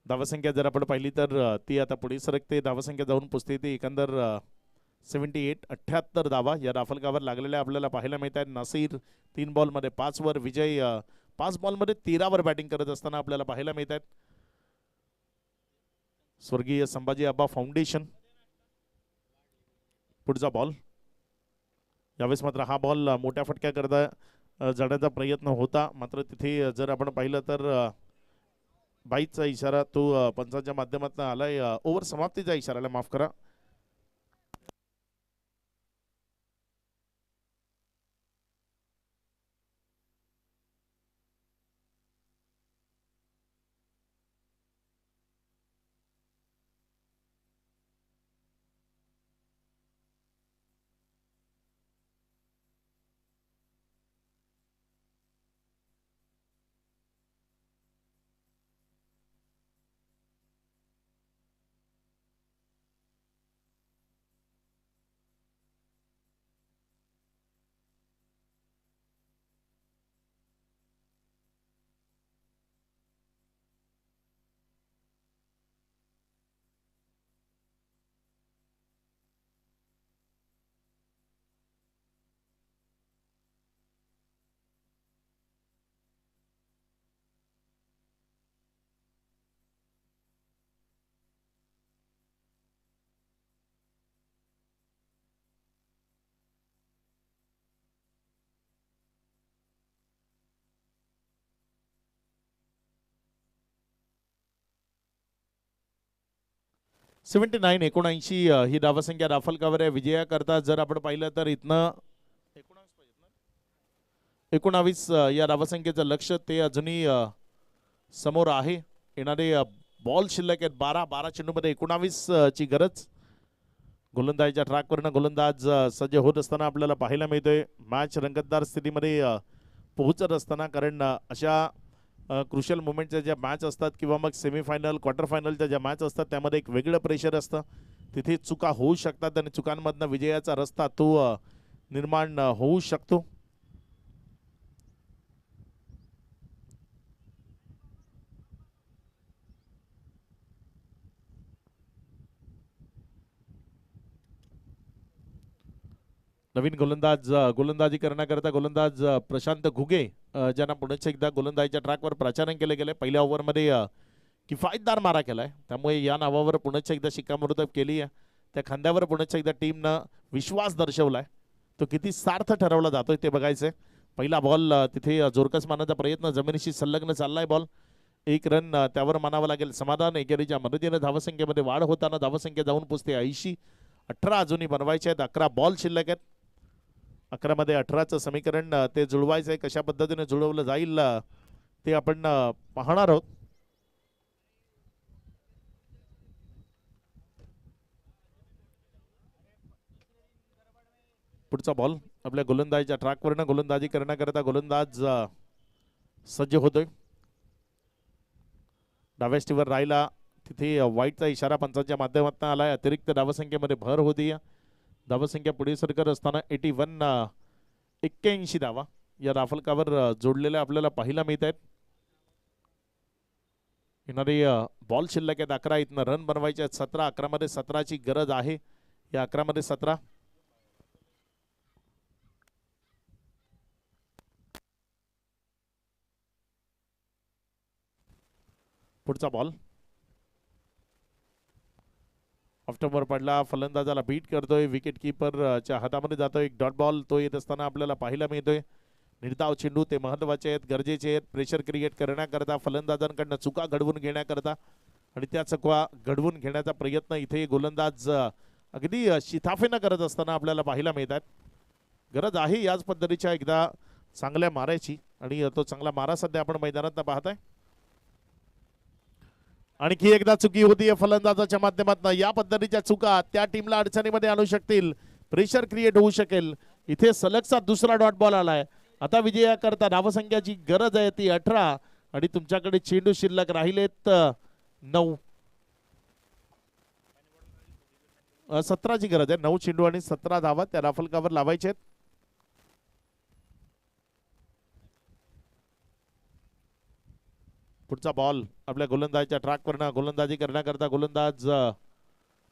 धावसंख्या जर आपण पाहिली तर ती आता पुढे सरकते. धावसंख्या जाऊन पुसते ती एकंदर 78 धावा या राफलकावर लागलेल्या आपल्याला पाहायला मिळत आहेत. नासिर 3 बॉलमध्ये 5 वर. विजय 5 बॉलमध्ये 13 वर बॅटिंग करत असताना आपल्याला पाहायला मिळत आहेत. स्वर्गीय संभाजी आबा फाउंडेशन. पुढचा बॉल. यावेळेस मात्र हा बॉल मोठ्या फटक्या करता जाण्याचा प्रयत्न होता. मात्र तिथे जर आपण पाहिलं तर बाईचा इशारा तो पंचांच्या माध्यमातून आलाय. ओव्हर समाप्तीचा इशारा आला, माफ करा. $79 ही धावसंख्या राफलकावर आहे. विजयाकरता जर आपण पाहिलं तर इथनं 19 या धावसंख्येचं लक्ष ते अजूनही समोर आहे. येणारे बॉल शिल्लक आहेत 12 चेंडूमध्ये 19 ची गरज. गोलंदाजीच्या ट्रॅकवरनं गोलंदाज सज्ज होत असताना आपल्याला पाहायला मिळतोय. मॅच रंगतदार स्थितीमध्ये पोहोचत असताना, कारण अशा क्रुशियल मुवमेंटच्या ज्या मॅच असतात किंवा मग सेमीफायनल क्वार्टर फायनलच्या ज्या मॅच असतात त्यामध्ये एक वेगळं प्रेशर असतं. तिथे चुका होऊ शकतात आणि चुकांमधनं विजयाचा रस्ता तो निर्माण होऊ शकतो. नवीन गोलंदाजी करण्याकरता गोलंदाज प्रशांत घुगे ज्यांना पुन्हा एकदा गोलंदाजीच्या ट्रॅकवर प्रचारण केले गेले. पहिल्या ओव्हरमध्ये किफायतदार मारा केलाय, त्यामुळे या नावावर पुन्हा एकदा शिक्कामोर्तब केली आहे. त्या खांद्यावर पुन्हा एकदा टीमनं विश्वास दर्शवलाय. तो किती सार्थ ठरवला जातोय ते बघायचंय. पहिला बॉल तिथे जोरकस मारण्याचा प्रयत्न, जमिनीशी संलग्न चाललाय बॉल. एक रन त्यावर मानावं लागेल समाधान. एकेरीच्या मदतीनं धावसंख्येमध्ये वाढ होताना धावसंख्या जाऊन पोचते 80. 18 अजूनही बनवायचे आहेत. 11 बॉल शिल्लक आहेत. 11 मध्ये 18चं समीकरण ते जुळवायचंय. कशा पद्धतीने जुळवलं जाईल ते आपण पाहणार आहोत. पुढचा बॉल आपल्या गोलंदाजीच्या ट्रॅकवरनं गोलंदाजी करण्याकरता गोलंदाज सज्ज होतोय. डाव्या स्टीवर राहिला तिथे वाईटचा इशारा पंचांच्या माध्यमातून आलाय. अतिरिक्त धावसंख्येमध्ये भर होती. धावसंख्या पुढे सरकत असताना 81 धावा या राफलकावर जोडलेल्या आपल्याला पाहायला मिळत आहेत. येणारी बॉल शिल्लक आहेत 11. इथनं रन बनवायचे आहेत 17. 11 मध्ये 17ची गरज आहे. या 11 मध्ये 17. पुढचा बॉल ऑफ्टरवर पडला. फलंदाजाला बीट करतोय. विकेट कीपरच्या हातामध्ये जातोय. एक डॉट बॉल तो येत असताना आपल्याला पाहायला मिळतोय. निर्धाव चेंडू ते महत्वाचे आहेत, गरजेचे आहेत. प्रेशर क्रिएट करण्याकरता फलंदाजांकडनं चुका घडवून घेण्याकरता आणि त्या चुका घडवून घेण्याचा प्रयत्न इथे गोलंदाज अगदी शिताफेनं करत असताना आपल्याला पाहायला मिळतात. गरज आहे याच पद्धतीच्या एकदा चांगल्या मारायची आणि तो चांगला मारा सध्या आपण मैदानात पाहताय. आणखी एकदा चुकी होती फलंदाजाच्या माध्यमातून. या पद्धतीच्या चुका त्या टीमला अडचणीमध्ये आणू शकतील. प्रेशर क्रिएट होऊ शकेल. इथे सलगचा दुसरा डॉट बॉल आलाय. आता विजयाकरता धावसंख्याची गरज आहे ती 18 आणि तुमच्याकडे चेंडू शिल्लक राहिलेत 9. 17ची गरज आहे. 9 चेंडू आणि 17 धावा त्या राफलकावर लावायचे. पुढचा बॉल आपल्या गोलंदाजीच्या ट्रॅकवरनं गोलंदाजी करण्याकरता गोलंदाज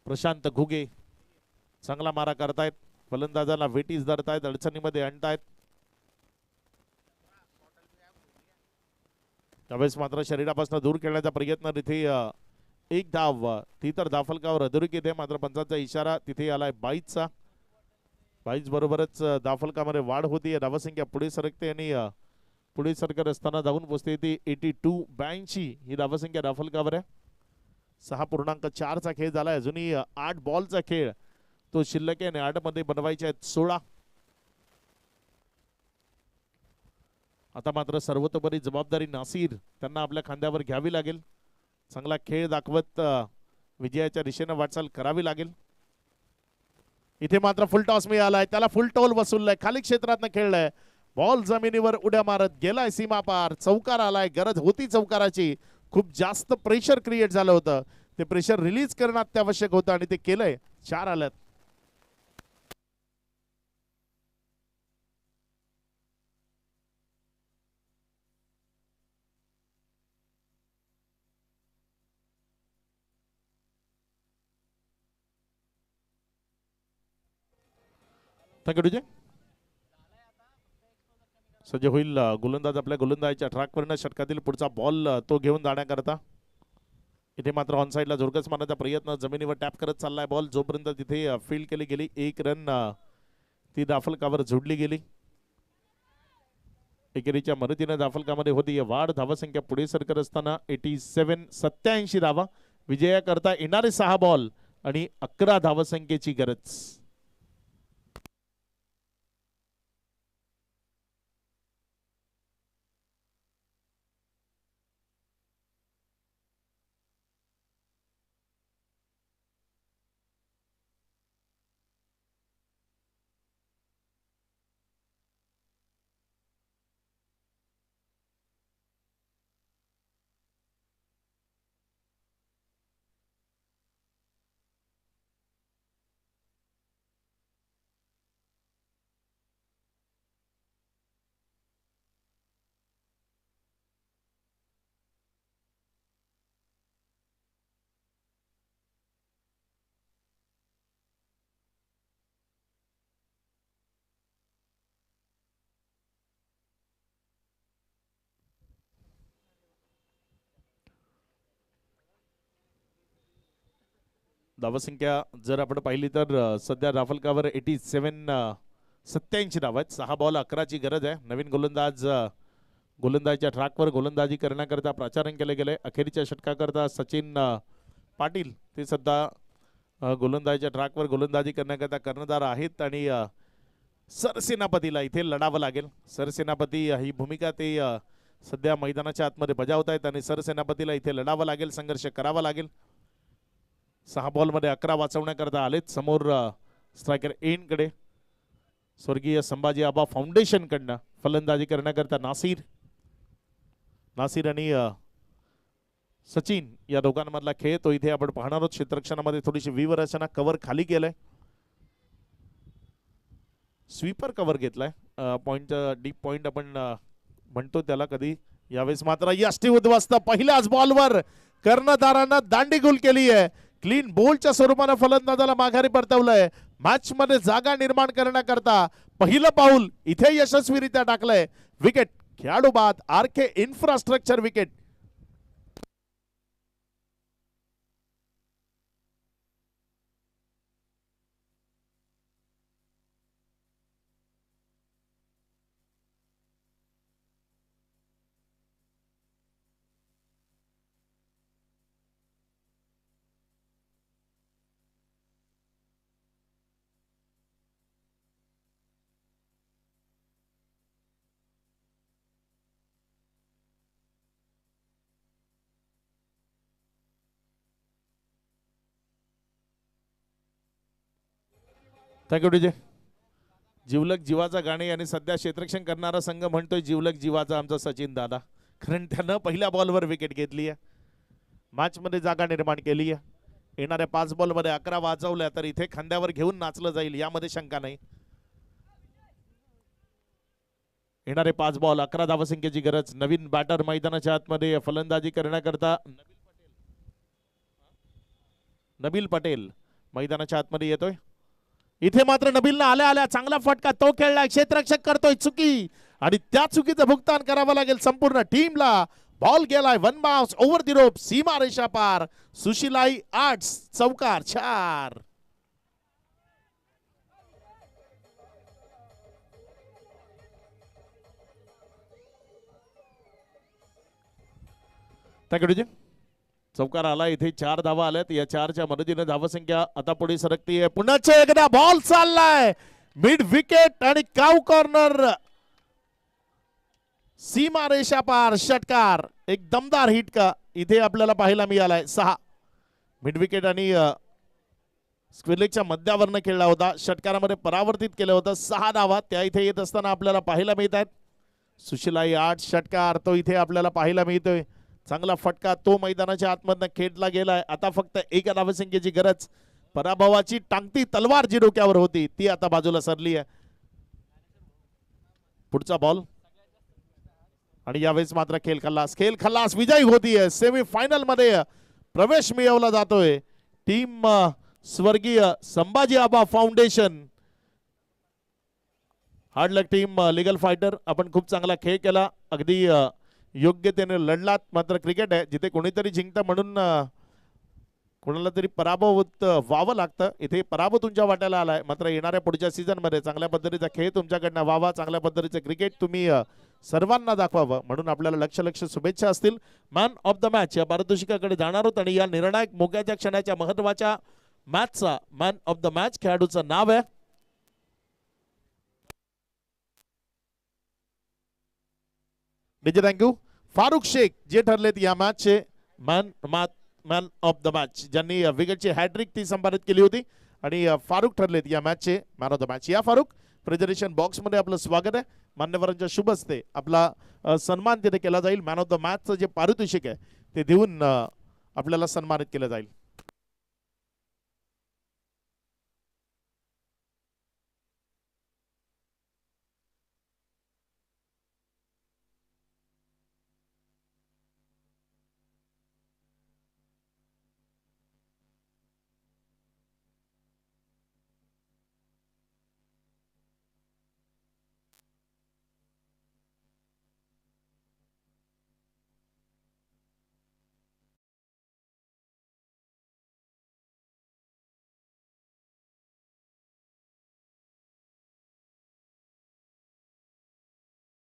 प्रशांत घुगे चांगला मारा करतायत. फलंदाजाला वेटीज धरतायत, अडचणीमध्ये आणतायत. त्यावेळेस मात्र शरीरापासून दूर खेळण्याचा प्रयत्न. तिथे एक धाव ती तर धाफलकावर अधोरेखित आहे. मात्र पंचांचा इशारा तिथे आलाय 22चा. 22 बरोबरच धाफलकामध्ये वाढ होती. धावसंख्या पुढे सरकते आणि पुढे सरकत असताना जाऊन पोचते ती 82 ही धावसंख्या धाफलकावर आहे. 6.4चा खेळ झाला. अजूनही 8 बॉलचा खेळ तो शिल्लक आहे आणि 8 मध्ये बनवायचे आहेत 16. आता मात्र सर्वतोपरी जबाबदारी नासिर त्यांना आपल्या खांद्यावर घ्यावी लागेल. चांगला खेळ दाखवत विजयाच्या दिशेने वाटचाल करावी लागेल. इथे मात्र फुल टॉस मिळालाय. त्याला फुल टोल वसूललाय. खाली क्षेत्रातनं खेळलाय. बॉल जमिनीवर उड्या मारत गेलाय सीमा पार. चौकार आलाय. गरज होती चौकाराची. खूप जास्त प्रेशर क्रिएट झालं होतं. ते प्रेशर रिलीज करणं अत्यावश्यक होतं आणि ते केलंय. 4 आल्यात. थँक्यू. सज्ज होईल गोलंदाज आपल्या गोलंदाजीच्या ट्रॅकवरनं. षटकातील पुढचा बॉल तो घेऊन जाण्याकरता इथे मात्र ऑन साईडला जोरकस मारण्याचा प्रयत्न. जमिनीवर टॅप करत चाललाय बॉल. जोपर्यंत तिथे फील्ड केली गेली 1 रन ती धाफलकावर जोडली गेली. एकेरीच्या मदतीने धाफलकामध्ये होती वाढ. धावसंख्या पुढे सरकत असताना 87 धावा. विजयाकरता येणारे 6 बॉल आणि 11 धावसंख्येची गरज. धावसंख्या जर आपण पाहिली तर सध्या राफेल कावर 87 धावा आहेत. 6 बॉल 11ची गरज आहे. नवीन गोलंदाजीच्या ट्रॅकवर गोलंदाजी करण्याकरता प्राचारण केले गेले. अखेरच्या षटकाकरता सचिन पाटील ते सुद्धा गोलंदाजीच्या ट्रॅकवर गोलंदाजी करण्याकरता कर्णधार आहेत आणि सरसेनापतीला इथे लढावं लागेल. सरसेनापती ही भूमिका ते सध्या मैदानाच्या आतमध्ये बजावत आहेत आणि सरसेनापतीला इथे लढावं लागेल, संघर्ष करावा लागेल. 6 बॉलमध्ये 11 वाचवण्याकरता आलेत. समोर स्ट्रायकर एंडकडे स्वर्गीय संभाजी आबा फाउंडेशन कडनं फलंदाजी करण्याकरता नासिर आणि सचिन या दोघांमधला खेळ तो इथे आपण पाहणार आहोत. क्षेत्ररक्षणामध्ये थोडीशी विवर रचना, कव्हर खाली गेलंय, स्वीपर कव्हर घेतलाय. पॉइंट डीप पॉइंट आपण म्हणतो त्याला कधी. यावेळेस मात्र यष्टी उद्ध्वस्त पहिल्याच बॉलवर कर्णधारांना दांडीगुल केली आहे. क्लीन बोलच्या स्वरूपाने फलंदाजाला माघारी परतवलंय. मॅच मध्ये जागा निर्माण करण्याकरता पहिलं पाऊल इथे यशस्वीरित्या टाकलंय. विकेट खेळाडू बाद, RK infrastructure wicket. Thank you DJ. जिवलक जीवाचा गाणे आणि सध्या क्षेत्ररक्षण करणारा संघ म्हणतोय जिवलक जीवाचा आमचा सचिन दादा, कारण त्यानं पहिल्या बॉलवर विकेट घेतली आहे, मॅच मध्ये जागा निर्माण केली आहे. येणाऱ्या 5 बॉलमध्ये 11 वाजवल्या तर इथे खांद्यावर घेऊन नाचलं जाईल यामध्ये शंका नाही. येणारे 5 बॉल 11 धावसंख्येची गरज. नवीन बॅटर मैदानाच्या आतमध्ये फलंदाजी करण्याकरता नबील पटेल मैदानाच्या आतमध्ये येतोय. इथे मात्र नबीलला आल्या आल्या चांगला फटका तो खेळलाय. क्षेत्ररक्षक करतोय चुकी आणि त्या चुकीचं भुगतान करावं लागेल संपूर्ण टीमला. बॉल गेलाय one bounce over the rope, सीमा रेषा पार. सुशीलाई आर्ट्स चौकार 4. थँक्यू. चौकार आला. इथे 4 धावा आल्यात. या 4च्या मदतीने धावसंख्या आता पुढे सरकतीये. पुन्हा एकदा बॉल चाललाय मिड विकेट आणि काव कॉर्नर, सीमा रेषा पार षटकार. एक दमदार हिट का इथे आपल्याला पाहायला मिळालाय. 6 मिड विकेट आणि स्क्वेअरलेगच्या मध्यावरनं खेळला होता. षटकारामध्ये परावर्तित केलं होतं. 6 धावा त्या इथे येत असताना आपल्याला पाहायला मिळत आहेत. सुशीलाई 8 षटकार तो इथे आपल्याला पाहायला मिळतोय. चांगला फटका तो मैदानाच्या आतमधनं खेळला गेलाय. आता फक्त 1 धावसंख्येची गरज. पराभवाची टांगती तलवार जी डोक्यावर होती ती आता बाजूला सरली आहे. पुढचा बॉल आणि यावेळेस मात्र खेळ खल्लास विजयी होतीये. सेमी फायनल मध्ये प्रवेश मिळवला जातोय. टीम स्वर्गीय संभाजी आबा फाउंडेशन, हार्ड लक टीम, लीगल फायटर. आपण खूप चांगला खेळ केला, अगदी योग्यतेने लढलात. मात्र क्रिकेट आहे जिथे कोणीतरी जिंकतं म्हणून कोणाला तरी पराभूत व्हावं लागतं. इथे पराभव तुमच्या वाट्याला आलाय. मात्र येणाऱ्या पुढच्या सीझन मध्ये चांगल्या पद्धतीचा खेळ तुमच्याकडनं व्हावा, चांगल्या पद्धतीचं क्रिकेट तुम्ही सर्वांना दाखवावं म्हणून आपल्याला लक्ष शुभेच्छा असतील. मॅन ऑफ द मॅच या पारितोषिकाकडे जाणार आहोत आणि या निर्णायक मोक्याच्या क्षणाच्या महत्वाच्या मॅचचा मॅन ऑफ द मॅच खेळाडूचं नाव आहे डीजे. थँक्यू. फारुख शेख जे ठरलेत या मॅचचे मॅन ऑफ द मॅच, ज्यांनी विकेटची हॅट्रिक ती संपादित केली होती आणि फारुख ठरलेत या मॅचचे मॅन ऑफ द मॅच. या फारुख, प्रेझेंटेशन बॉक्स मध्ये आपलं स्वागत आहे. मान्यवरांच्या शुभ हस्ते आपला सन्मान तिथे केला जाईल. मॅन ऑफ द मॅचचं जे पारितोषिक आहे ते देऊन आपल्याला सन्मानित केलं जाईल.